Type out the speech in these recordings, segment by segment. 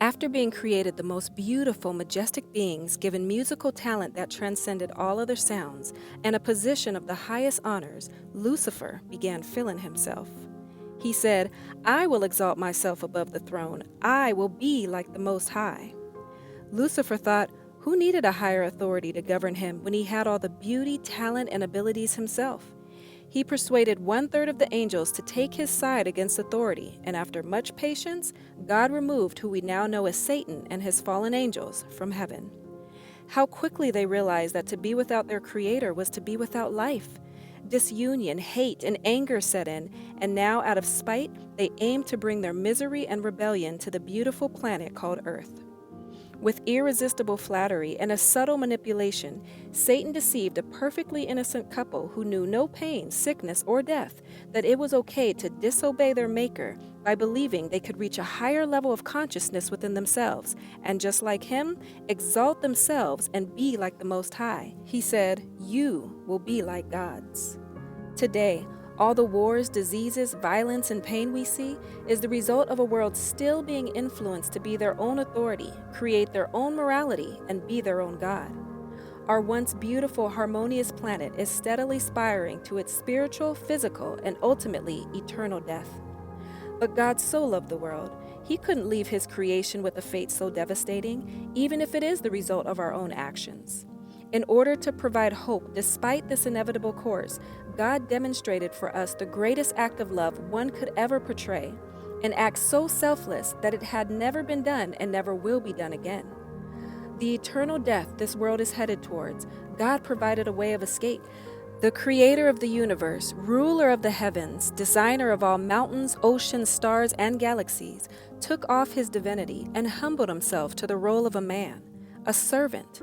After being created the most beautiful, majestic beings, given musical talent that transcended all other sounds, and a position of the highest honors, Lucifer began feeling himself. He said, "I will exalt myself above the throne. I will be like the Most High." Lucifer thought, who needed a higher authority to govern him when he had all the beauty, talent, and abilities himself? He persuaded one-third of the angels to take his side against authority, and after much patience, God removed who we now know as Satan and his fallen angels from heaven. How quickly they realized that to be without their Creator was to be without life. Disunion, hate, and anger set in, and now out of spite, they aimed to bring their misery and rebellion to the beautiful planet called Earth. With irresistible flattery and a subtle manipulation, Satan deceived a perfectly innocent couple who knew no pain, sickness, or death, that it was okay to disobey their Maker by believing they could reach a higher level of consciousness within themselves, and just like him, exalt themselves and be like the Most High. He said, "You will be like gods." Today, all the wars, diseases, violence, and pain we see is the result of a world still being influenced to be their own authority, create their own morality, and be their own God. Our once beautiful, harmonious planet is steadily spiraling to its spiritual, physical, and ultimately eternal death. But God so loved the world, He couldn't leave His creation with a fate so devastating, even if it is the result of our own actions. In order to provide hope despite this inevitable course, God demonstrated for us the greatest act of love one could ever portray, an act so selfless that it had never been done and never will be done again. The eternal death this world is headed towards, God provided a way of escape. The creator of the universe, ruler of the heavens, designer of all mountains, oceans, stars, and galaxies, took off his divinity and humbled himself to the role of a man, a servant.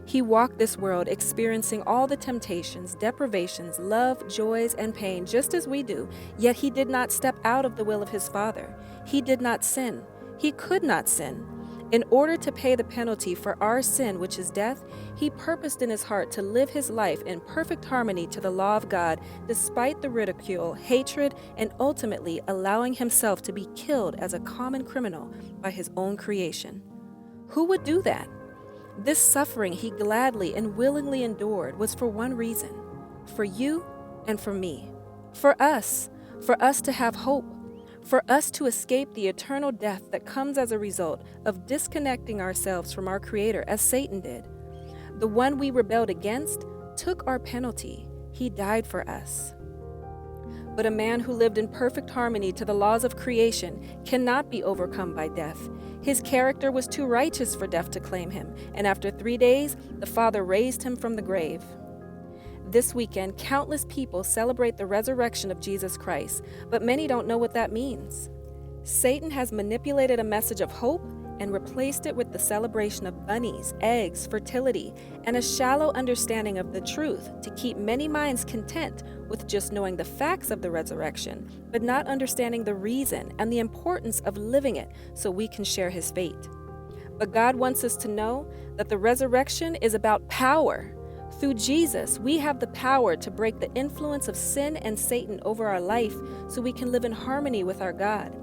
He walked this world experiencing all the temptations, deprivations, love, joys, and pain just as we do, yet he did not step out of the will of his Father. He did not sin. He could not sin. In order to pay the penalty for our sin, which is death, he purposed in his heart to live his life in perfect harmony to the law of God, despite the ridicule, hatred, and ultimately allowing himself to be killed as a common criminal by his own creation. Who would do that? This suffering he gladly and willingly endured was for one reason, for you and for me, for us to have hope, for us to escape the eternal death that comes as a result of disconnecting ourselves from our Creator as Satan did. The one we rebelled against took our penalty. He died for us. But a man who lived in perfect harmony to the laws of creation cannot be overcome by death. His character was too righteous for death to claim him, and after 3 days, the Father raised him from the grave. This weekend, countless people celebrate the resurrection of Jesus Christ, but many don't know what that means. Satan has manipulated a message of hope and replaced it with the celebration of bunnies, eggs, fertility, and a shallow understanding of the truth to keep many minds content with just knowing the facts of the resurrection, but not understanding the reason and the importance of living it so we can share his fate. But God wants us to know that the resurrection is about power. Through Jesus, we have the power to break the influence of sin and Satan over our life so we can live in harmony with our God.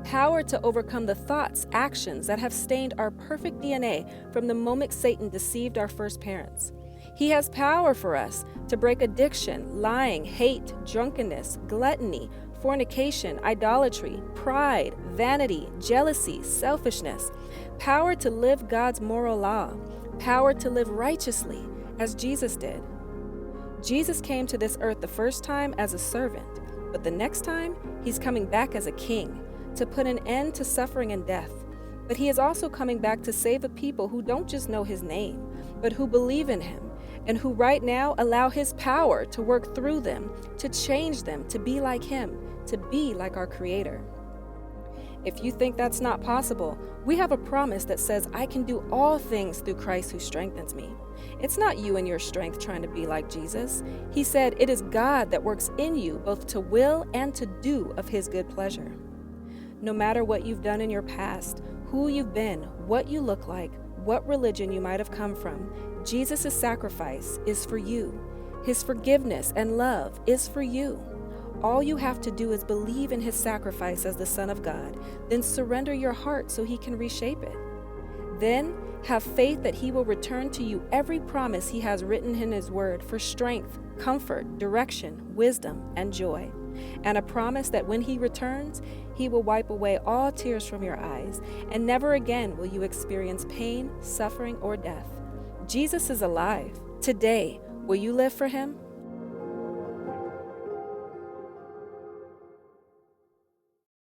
Power to overcome the thoughts, actions that have stained our perfect DNA from the moment Satan deceived our first parents. He has power for us to break addiction, lying, hate, drunkenness, gluttony, fornication, idolatry, pride, vanity, jealousy, selfishness. Power to live God's moral law. Power to live righteously, as Jesus did. Jesus came to this earth the first time as a servant, but the next time, he's coming back as a king, to put an end to suffering and death. But he is also coming back to save a people who don't just know his name, but who believe in him, and who right now allow his power to work through them, to change them, to be like him, to be like our Creator. If you think that's not possible, we have a promise that says, "I can do all things through Christ who strengthens me." It's not you and your strength trying to be like Jesus. He said it is God that works in you both to will and to do of his good pleasure. No matter what you've done in your past, who you've been, what you look like, what religion you might have come from, Jesus' sacrifice is for you. His forgiveness and love is for you. all you have to do is believe in his sacrifice as the Son of God, then surrender your heart so he can reshape it. Then have faith that he will return to you every promise he has written in his word for strength, comfort, direction, wisdom, and joy. And a promise that when he returns, he will wipe away all tears from your eyes, and never again will you experience pain, suffering, or death. Jesus is alive. Today, will you live for him?